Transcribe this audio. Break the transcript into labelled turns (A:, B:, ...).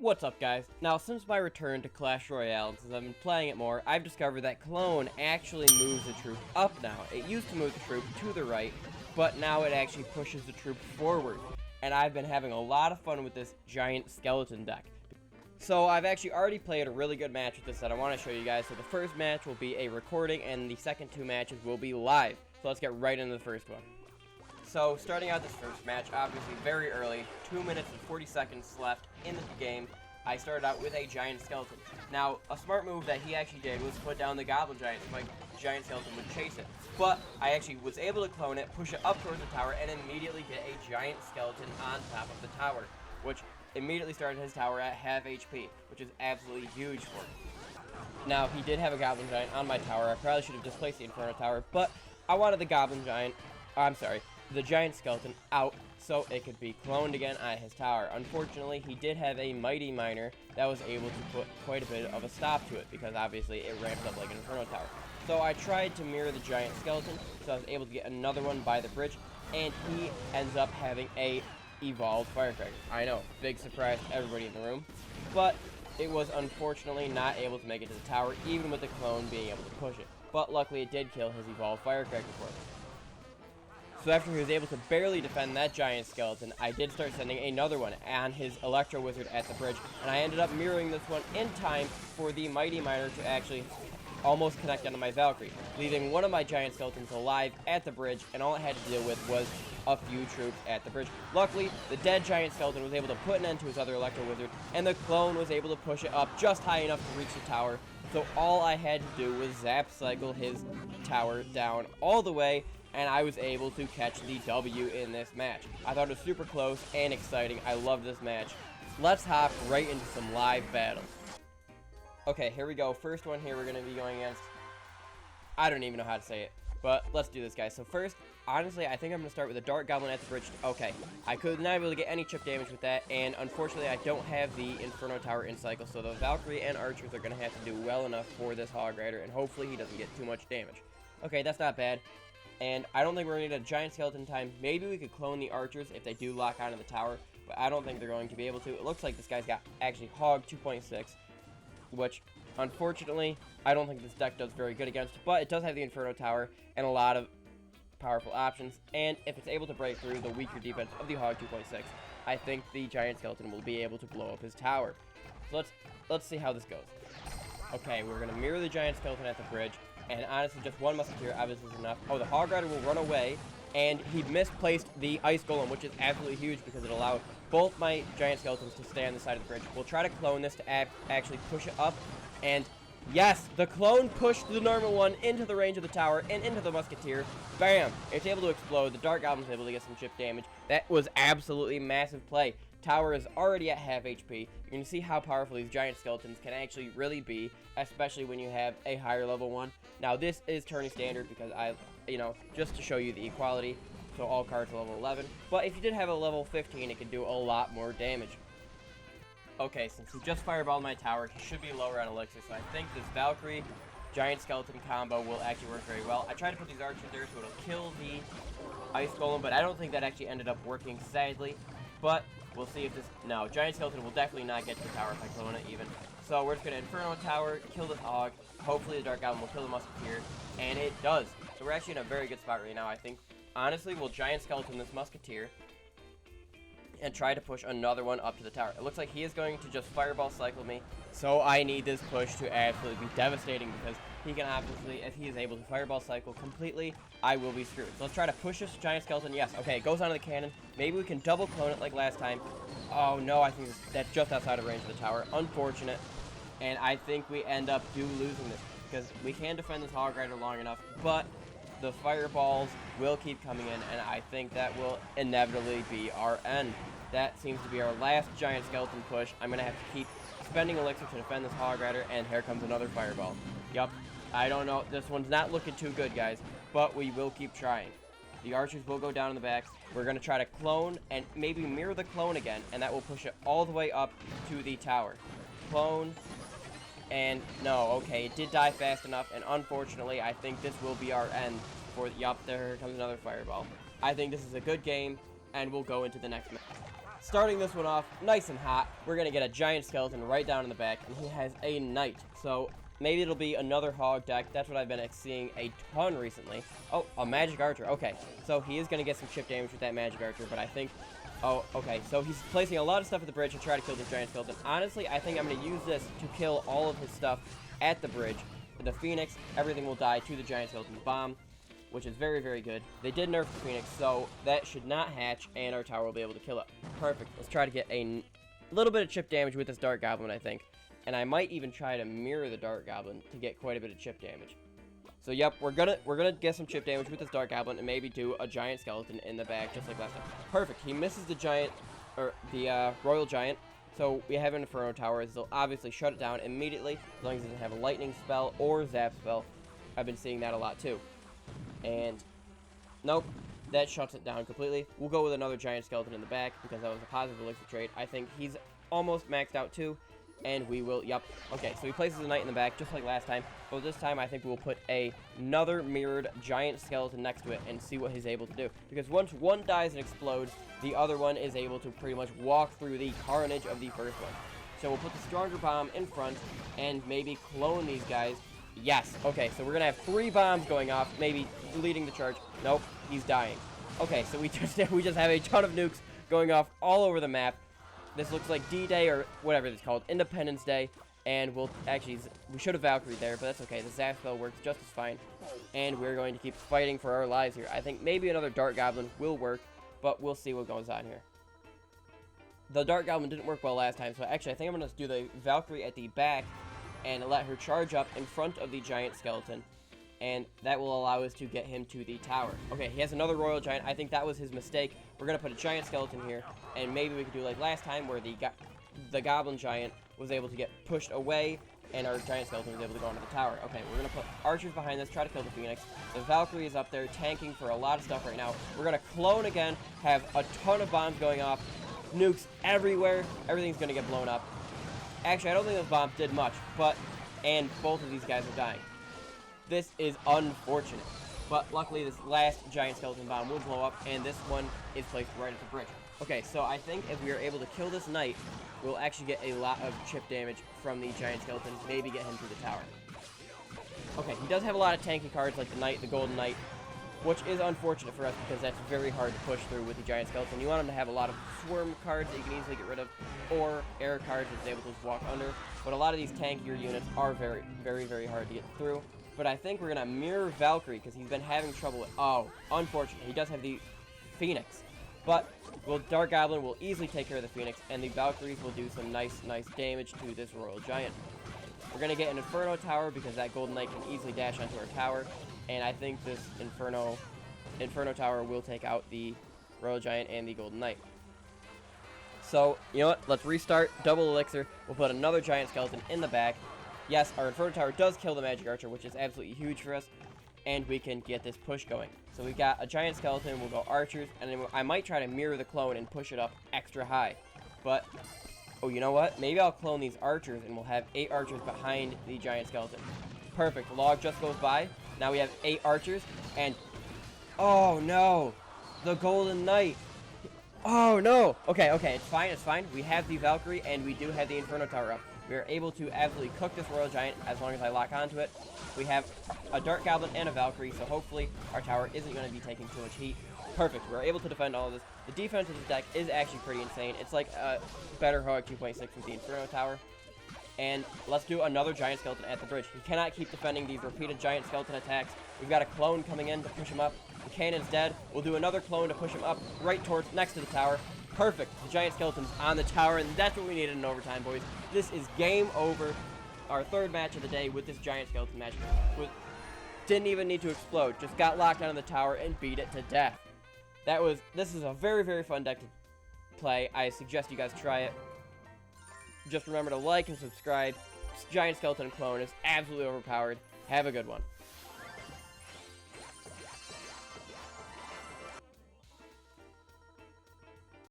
A: What's up, guys? Now, since my return to Clash Royale, and since I've been playing it more, I've discovered that Clone actually moves the troop up now. It used to move the troop to the right, but now it actually pushes the troop forward. And I've been having a lot of fun with this giant skeleton deck. So I've actually already played a really good match with this that I want to show you guys. So the first match will be a recording, and the second two matches will be live. So let's get right into the first one. So, starting out this first match, obviously very early, 2 minutes and 40 seconds left in the game, I started out with a giant skeleton. Now, a smart move that he actually did was put down the goblin giant so my giant skeleton would chase it. But I actually was able to clone it, push it up towards the tower, and immediately get a giant skeleton on top of the tower, which immediately started his tower at half HP, which is absolutely huge for him. Now, he did have a goblin giant on my tower. I probably should have displaced the Inferno tower, but I wanted the the giant skeleton out so it could be cloned again at his tower. Unfortunately, he did have a mighty miner that was able to put quite a bit of a stop to it because obviously it ramped up like an Inferno tower. So I tried to mirror the giant skeleton, so I was able to get another one by the bridge, and he ends up having a evolved firecracker. I know, big surprise to everybody in the room, but it was unfortunately not able to make it to the tower, even with the clone being able to push it. But luckily it did kill his evolved firecracker for him. So after he was able to barely defend that giant skeleton, I did start sending another one on his Electro Wizard at the bridge, and I ended up mirroring this one in time for the Mighty Miner to actually almost connect onto my Valkyrie, leaving one of my giant skeletons alive at the bridge, and all I had to deal with was a few troops at the bridge. Luckily, the dead giant skeleton was able to put an end to his other Electro Wizard, and the clone was able to push it up just high enough to reach the tower, so all I had to do was zap cycle his tower down all the way, and I was able to catch the W in this match. I thought it was super close and exciting. I love this match. Let's hop right into some live battles. Okay, here we go. First one here we're going to be going against, I don't even know how to say it, but let's do this, guys. So first, honestly, I think I'm going to start with a Dark Goblin at the bridge. Okay, I could not be able to get any chip damage with that, and unfortunately I don't have the Inferno Tower in cycle, so the Valkyrie and Archers are going to have to do well enough for this Hog Rider, and hopefully he doesn't get too much damage. Okay, that's not bad. And I don't think we're going to need a giant skeleton time. Maybe we could clone the archers if they do lock onto the tower, but I don't think they're going to be able to. It looks like this guy's got actually Hog 2.6, which unfortunately I don't think this deck does very good against, but it does have the Inferno Tower and a lot of powerful options, and if it's able to break through the weaker defense of the Hog 2.6, I think the giant skeleton will be able to blow up his tower. So let's see how this goes. Okay, we're going to mirror the giant skeleton at the bridge. And honestly, just one Musketeer obviously is enough. Oh, the Hog Rider will run away, and he misplaced the Ice Golem, which is absolutely huge because it allowed both my giant skeletons to stay on the side of the bridge. We'll try to clone this to actually push it up, and yes, the clone pushed the normal one into the range of the tower and into the Musketeer. Bam! It's able to explode. The Dark Goblin's able to get some chip damage. That was absolutely massive play. Tower is already at half HP. You can see how powerful these giant skeletons can actually really be, especially when you have a higher level one. Now this is tourney standard because just to show you the equality, so all cards are level 11. But if you did have a level 15, it could do a lot more damage. Okay, since he just fireballed my tower, he should be lower on elixir, so I think this Valkyrie giant skeleton combo will actually work very well. I tried to put these archers there so it'll kill the Ice Golem, but I don't think that actually ended up working, sadly. But we'll see if this... No, giant skeleton will definitely not get to the tower if I clone it even. So we're just going to Inferno Tower, kill this Hog. Hopefully the Dark Goblin will kill the Musketeer. And it does. So we're actually in a very good spot right now, I think. Honestly, we'll giant skeleton this Musketeer and try to push another one up to the tower. It looks like he is going to just fireball cycle me. So I need this push to absolutely be devastating because he can obviously, if he is able to fireball cycle completely, I will be screwed. So let's try to push this giant skeleton. Yes, okay, it goes onto the cannon. Maybe we can double clone it like last time. Oh no, I think that's just outside of range of the tower. Unfortunate. And I think we end up losing this because we can defend this Hog Rider long enough, but the fireballs will keep coming in, and I think that will inevitably be our end. That seems to be our last giant skeleton push. I'm going to have to keep spending elixir to defend this Hog Rider, and here comes another fireball. Yup, I don't know. This one's not looking too good, guys, but we will keep trying. The archers will go down in the back. We're going to try to clone and maybe mirror the clone again, and that will push it all the way up to the tower. Clone. And no, okay, it did die fast enough, and unfortunately, I think this will be our end yup, there comes another fireball. I think this is a good game, and we'll go into the next match. starting this one off nice and hot, we're going to get a giant skeleton right down in the back, and he has a knight. So maybe it'll be another hog deck. That's what I've been seeing a ton recently. Oh, a magic archer. Okay, so he is going to get some chip damage with that magic archer, but I think... Oh, okay, so he's placing a lot of stuff at the bridge to try to kill this giant skeleton. Honestly, I think I'm going to use this to kill all of his stuff at the bridge. The Phoenix, everything will die to the giant skeleton's bomb, which is very, very good. They did nerf the Phoenix, so that should not hatch, and our tower will be able to kill it. Perfect. Let's try to get a little bit of chip damage with this Dart Goblin, I think. And I might even try to mirror the Dart Goblin to get quite a bit of chip damage. So, yep, we're gonna get some chip damage with this Dart Goblin and maybe do a giant skeleton in the back, just like last time. Perfect. He misses the giant, or the Royal Giant. So we have an Inferno Tower. They'll obviously shut it down immediately, as long as it doesn't have a lightning spell or zap spell. I've been seeing that a lot too. And nope, that shuts it down completely. We'll go with another giant skeleton in the back because that was a positive elixir trade. I think he's almost maxed out too. And we will, yep. Okay, so he places a knight in the back, just like last time. But this time, I think we'll put another mirrored giant skeleton next to it and see what he's able to do. Because once one dies and explodes, the other one is able to pretty much walk through the carnage of the first one. So we'll put the stronger bomb in front and maybe clone these guys. Yes, okay, so we're going to have 3 bombs going off, maybe leading the charge. Nope, he's dying. Okay, so we just have a ton of nukes going off all over the map. This looks like D-Day or whatever it's called, Independence Day, and we should have Valkyrie there, but that's okay. The zap spell works just as fine, and we're going to keep fighting for our lives here. I think maybe another Dart Goblin will work, but we'll see what goes on here. The Dart Goblin didn't work well last time, so actually I think I'm going to do the Valkyrie at the back and let her charge up in front of the giant skeleton, and that will allow us to get him to the tower. Okay, he has another Royal Giant. I think that was his mistake. We're going to put a giant skeleton here, and maybe we could do like last time where the Goblin Giant was able to get pushed away, and our giant skeleton was able to go into the tower. Okay, we're going to put archers behind this, try to kill the Phoenix. The Valkyrie is up there tanking for a lot of stuff right now. We're going to clone again, have a ton of bombs going off, nukes everywhere. Everything's going to get blown up. Actually, I don't think those bombs did much, and both of these guys are dying. This is unfortunate, but luckily this last giant skeleton bomb will blow up, and this one is placed right at the bridge. Okay, so I think if we are able to kill this knight, we'll actually get a lot of chip damage from the giant skeleton, maybe get him through the tower. Okay, he does have a lot of tanky cards like the knight, the golden knight, which is unfortunate for us because that's very hard to push through with the giant skeleton. You want him to have a lot of swarm cards that you can easily get rid of, or air cards that he's able to just walk under, but a lot of these tankier units are very, very, very hard to get through. But I think we're going to mirror Valkyrie because he's been having trouble with... Oh, unfortunate. He does have the Phoenix. But Dart Goblin will easily take care of the Phoenix, and the Valkyries will do some nice damage to this Royal Giant. We're going to get an Inferno Tower because that Golden Knight can easily dash onto our tower. And I think this Inferno Tower will take out the Royal Giant and the Golden Knight. So, you know what? Let's restart. Double Elixir. We'll put another Giant Skeleton in the back. Yes, our Inferno Tower does kill the Magic Archer, which is absolutely huge for us, and we can get this push going. So we've got a Giant Skeleton, we'll go Archers, and then I might try to mirror the clone and push it up extra high. But, oh, you know what? Maybe I'll clone these Archers, and we'll have 8 Archers behind the Giant Skeleton. Perfect. The log just goes by. Now we have 8 Archers, and... Oh, no! The Golden Knight! Oh, no! Okay, it's fine. We have the Valkyrie, and we do have the Inferno Tower up. We are able to absolutely cook this Royal Giant as long as I lock onto it. We have a Dart Goblin and a Valkyrie, so hopefully our tower isn't going to be taking too much heat. Perfect. We're able to defend all of this. The defense of this deck is actually pretty insane. It's like a better Heroic 2.6 with the Inferno Tower. And let's do another Giant Skeleton at the bridge. He cannot keep defending these repeated Giant Skeleton attacks. We've got a clone coming in to push him up. The cannon's dead. We'll do another clone to push him up right towards next to the tower. Perfect. The Giant Skeleton's on the tower, and that's what we needed in overtime, boys. This is game over. Our third match of the day with this Giant Skeleton match. Didn't even need to explode. Just got locked onto the tower and beat it to death. This is a very, very fun deck to play. I suggest you guys try it. Just remember to like and subscribe. Giant Skeleton clone is absolutely overpowered. Have a good one.